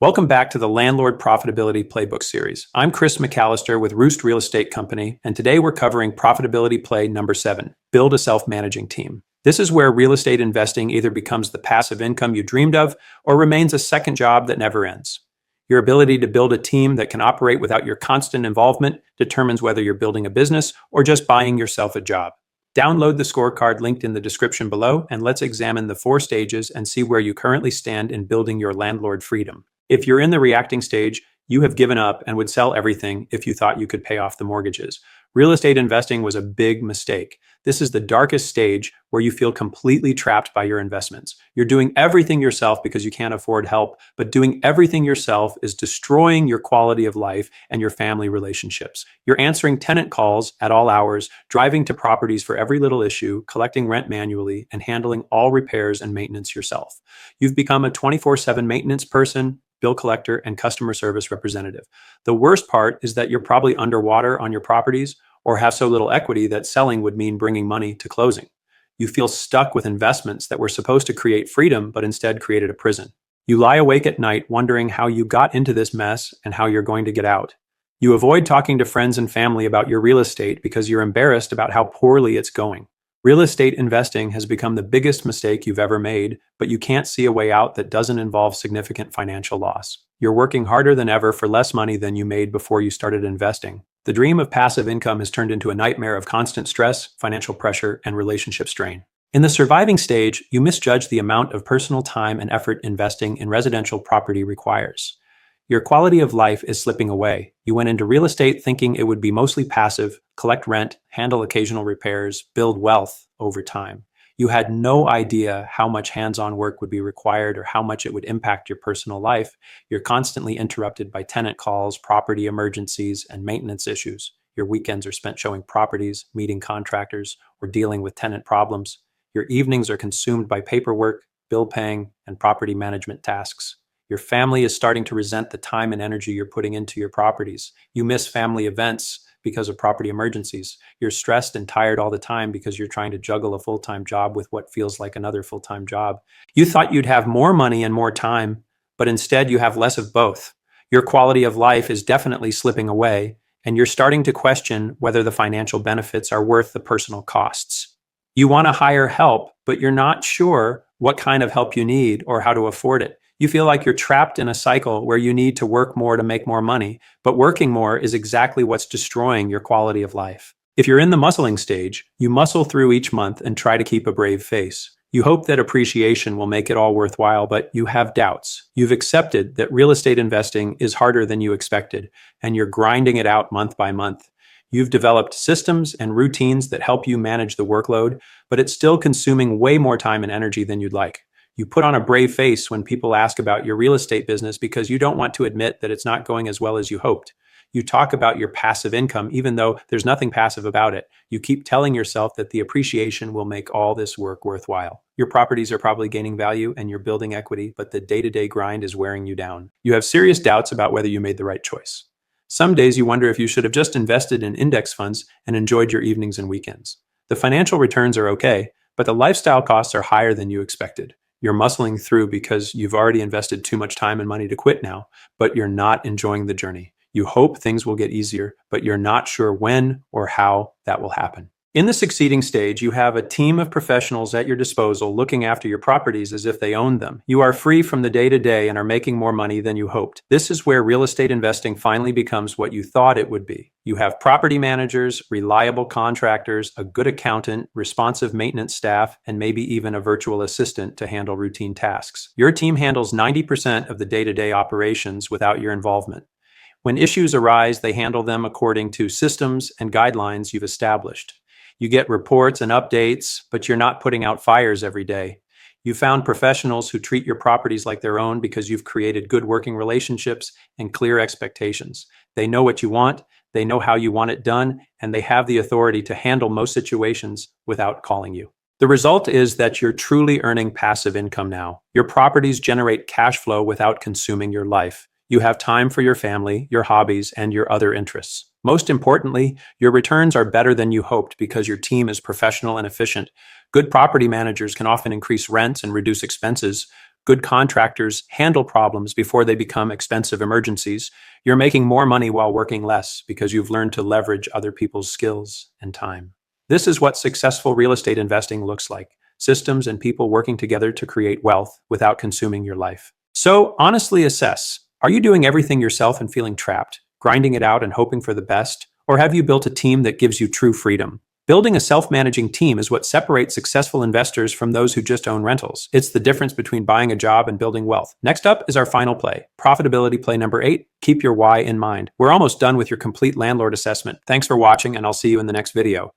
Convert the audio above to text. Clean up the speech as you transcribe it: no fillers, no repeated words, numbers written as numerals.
Welcome back to the Landlord Profitability Playbook series. I'm Chris McAllister with ROOST Real Estate Company, and today we're covering Profitability Play Number 7, Build a Self-Managing Team. This is where real estate investing either becomes the passive income you dreamed of or remains a second job that never ends. Your ability to build a team that can operate without your constant involvement determines whether you're building a business or just buying yourself a job. Download the scorecard linked in the description below, and let's examine the 4 stages and see where you currently stand in building your landlord freedom. If you're in the reacting stage, you have given up and would sell everything if you thought you could pay off the mortgages. Real estate investing was a big mistake. This is the darkest stage where you feel completely trapped by your investments. You're doing everything yourself because you can't afford help, but doing everything yourself is destroying your quality of life and your family relationships. You're answering tenant calls at all hours, driving to properties for every little issue, collecting rent manually, and handling all repairs and maintenance yourself. You've become a 24/7 maintenance person, bill collector, and customer service representative. The worst part is that you're probably underwater on your properties or have so little equity that selling would mean bringing money to closing. You feel stuck with investments that were supposed to create freedom but instead created a prison. You lie awake at night wondering how you got into this mess and how you're going to get out. You avoid talking to friends and family about your real estate because you're embarrassed about how poorly it's going. Real estate investing has become the biggest mistake you've ever made, but you can't see a way out that doesn't involve significant financial loss. You're working harder than ever for less money than you made before you started investing. The dream of passive income has turned into a nightmare of constant stress, financial pressure, and relationship strain. In the surviving stage, you misjudge the amount of personal time and effort investing in residential property requires. Your quality of life is slipping away. You went into real estate thinking it would be mostly passive, collect rent, handle occasional repairs, build wealth over time. You had no idea how much hands-on work would be required or how much it would impact your personal life. You're constantly interrupted by tenant calls, property emergencies, and maintenance issues. Your weekends are spent showing properties, meeting contractors, or dealing with tenant problems. Your evenings are consumed by paperwork, bill paying, and property management tasks. Your family is starting to resent the time and energy you're putting into your properties. You miss family events because of property emergencies. You're stressed and tired all the time because you're trying to juggle a full-time job with what feels like another full-time job. You thought you'd have more money and more time, but instead you have less of both. Your quality of life is definitely slipping away, and you're starting to question whether the financial benefits are worth the personal costs. You want to hire help, but you're not sure what kind of help you need or how to afford it. You feel like you're trapped in a cycle where you need to work more to make more money, but working more is exactly what's destroying your quality of life. If you're in the muscling stage, you muscle through each month and try to keep a brave face. You hope that appreciation will make it all worthwhile, but you have doubts. You've accepted that real estate investing is harder than you expected, and you're grinding it out month by month. You've developed systems and routines that help you manage the workload, but it's still consuming way more time and energy than you'd like. You put on a brave face when people ask about your real estate business because you don't want to admit that it's not going as well as you hoped. You talk about your passive income even though there's nothing passive about it. You keep telling yourself that the appreciation will make all this work worthwhile. Your properties are probably gaining value and you're building equity, but the day-to-day grind is wearing you down. You have serious doubts about whether you made the right choice. Some days you wonder if you should have just invested in index funds and enjoyed your evenings and weekends. The financial returns are okay, but the lifestyle costs are higher than you expected. You're muscling through because you've already invested too much time and money to quit now, but you're not enjoying the journey. You hope things will get easier, but you're not sure when or how that will happen. In the succeeding stage, you have a team of professionals at your disposal looking after your properties as if they own them. You are free from the day-to-day and are making more money than you hoped. This is where real estate investing finally becomes what you thought it would be. You have property managers, reliable contractors, a good accountant, responsive maintenance staff, and maybe even a virtual assistant to handle routine tasks. Your team handles 90% of the day-to-day operations without your involvement. When issues arise, they handle them according to systems and guidelines you've established. You get reports and updates, but you're not putting out fires every day. You found professionals who treat your properties like their own because you've created good working relationships and clear expectations. They know what you want, they know how you want it done, and they have the authority to handle most situations without calling you. The result is that you're truly earning passive income now. Your properties generate cash flow without consuming your life. You have time for your family, your hobbies, and your other interests. Most importantly, your returns are better than you hoped because your team is professional and efficient. Good property managers can often increase rents and reduce expenses. Good contractors handle problems before they become expensive emergencies. You're making more money while working less because you've learned to leverage other people's skills and time. This is what successful real estate investing looks like: systems and people working together to create wealth without consuming your life. So, honestly assess: are you doing everything yourself and feeling trapped, grinding it out and hoping for the best? Or have you built a team that gives you true freedom? Building a self-managing team is what separates successful investors from those who just own rentals. It's the difference between buying a job and building wealth. Next up is our final play, Profitability Play Number 8. Keep your why in mind. We're almost done with your complete landlord assessment. Thanks for watching, and I'll see you in the next video.